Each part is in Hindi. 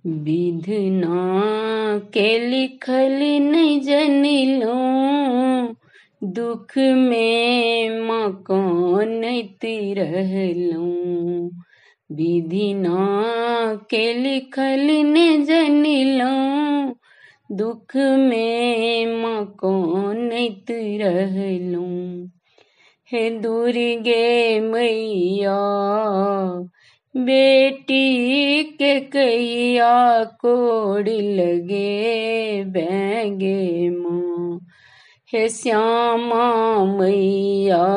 विधना के लिखल नहीं जनिलो, दुख में मकान रहलूं। विधिना के लिखल ने जनिलो, दुख में मकान रहलूं। हे दुर्गे मैया बेटी के कहिया कोड़ लगे बैंगे माँ। हे श्यामा मैया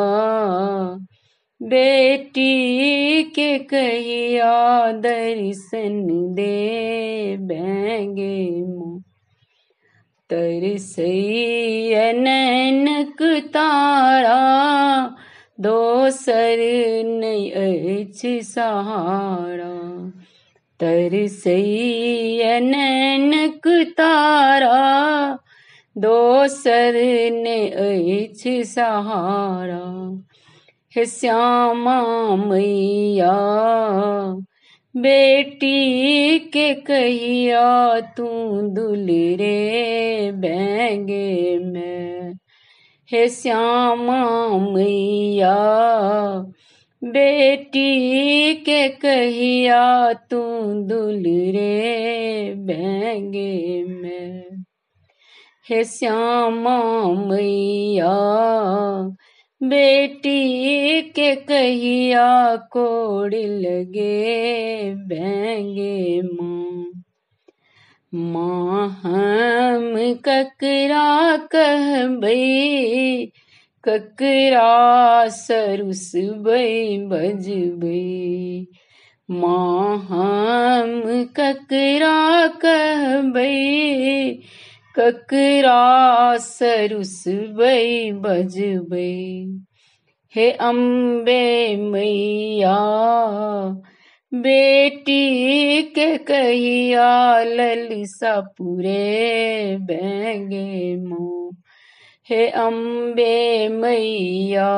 बेटी के कहिया दर्शन दे बैंगे माँ। तरसैया नैनक तारा दोसर नहीं अछि सहारा। तरसैया नैनक तारा दोसर नहीं अछि सहारा। हे श्यामा मैया बेटी के कहिया तू दुलरे बैंगे में। हे श्यामा मैया बेटी के कहिया तू दुलरे बैंगे में। हे श्यामा मैया बेटी के कहिया कोड़ लगे बैंगे माँ। माँ हम ककरा कहबै, ककरा सरुसबै बजबै। माँ हम ककरा कहबै, ककरा सरुसबै बजबै। हे अम्बे मैया बेटी के कहिया ललसा पुरे बैंगे माँ। हे अम्बे मैया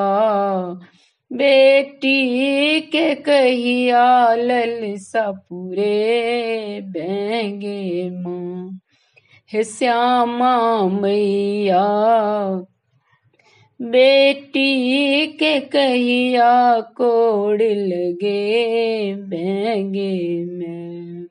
बेटी के कहिया ललसा पुरे बैंगे माँ। हे श्यामा मैया बेटी के कहिया कोड़ लगे बैंगे में।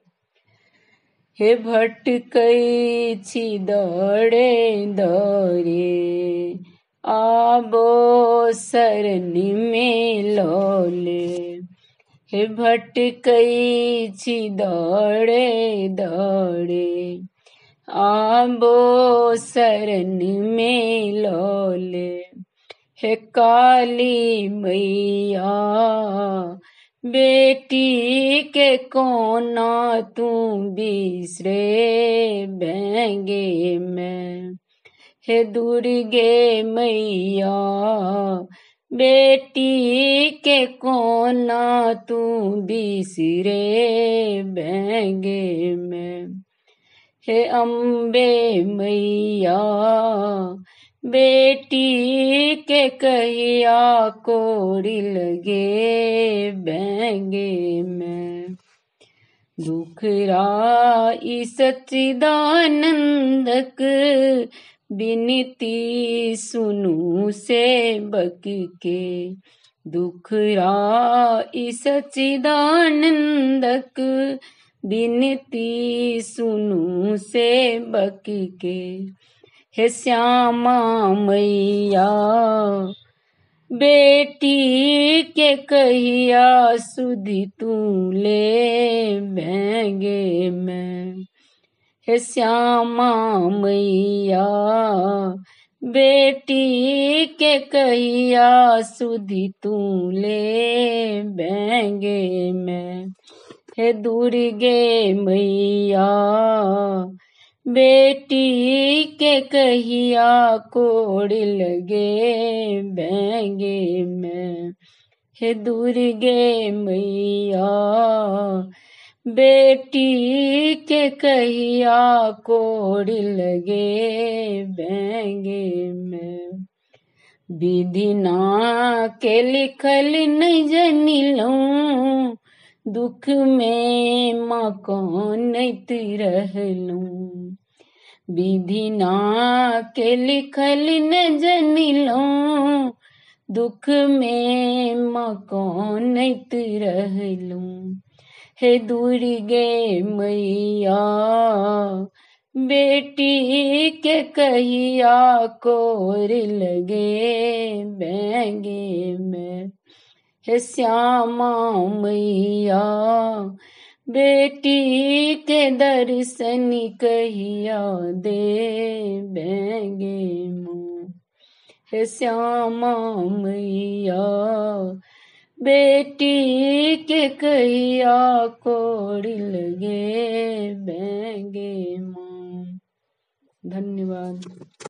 हे भटकै छी दौड़े दौड़े आबो शरण में लौले। हे भटकै छी दौड़े दौड़े आबो शरण में लौले। हे काली मैया बेटी के कोना तू बिसरे बैंगे में। हे दुर्गे मैया बेटी के कोना तू बिसरे बैंगे में। हे अम्बे मैया बेटी के कहिया कोड़ लगे बैंगे में। दुखराई सच्चिदानंदक बिनती सुनु सेवक के। दुखराई सच्चिदानंदक बिनती सुनु सेवक के। हे श्यामा मैया बेटी के कहिया सुधि तू ले बैंगे में। हे श्यामा मैया बेटी के कहिया सुधि तू ले बैंगे में। हे दुर्गे मैया बेटी के कहिया कोड़ लगे बैंगे में। हे दुर्गे मैया बेटी के कहिया कोड़ लगे बैंगे में। विधिना के लिखल नहीं जनिलो, दुख में माँ कौन रहलूं। विधि ना के लिखल न जनिलो, दुख में माँ कौन रहलूं। हे दुर्गे मैया बेटी के कहिया कोर लगे बैंगे में। हे श्यामा मैया बेटी के दर्शन कहिया दे बैंगे मुँह। हे श्यामा मैया बेटी के कहिया कोड़ लगे बैंगे माँ। धन्यवाद।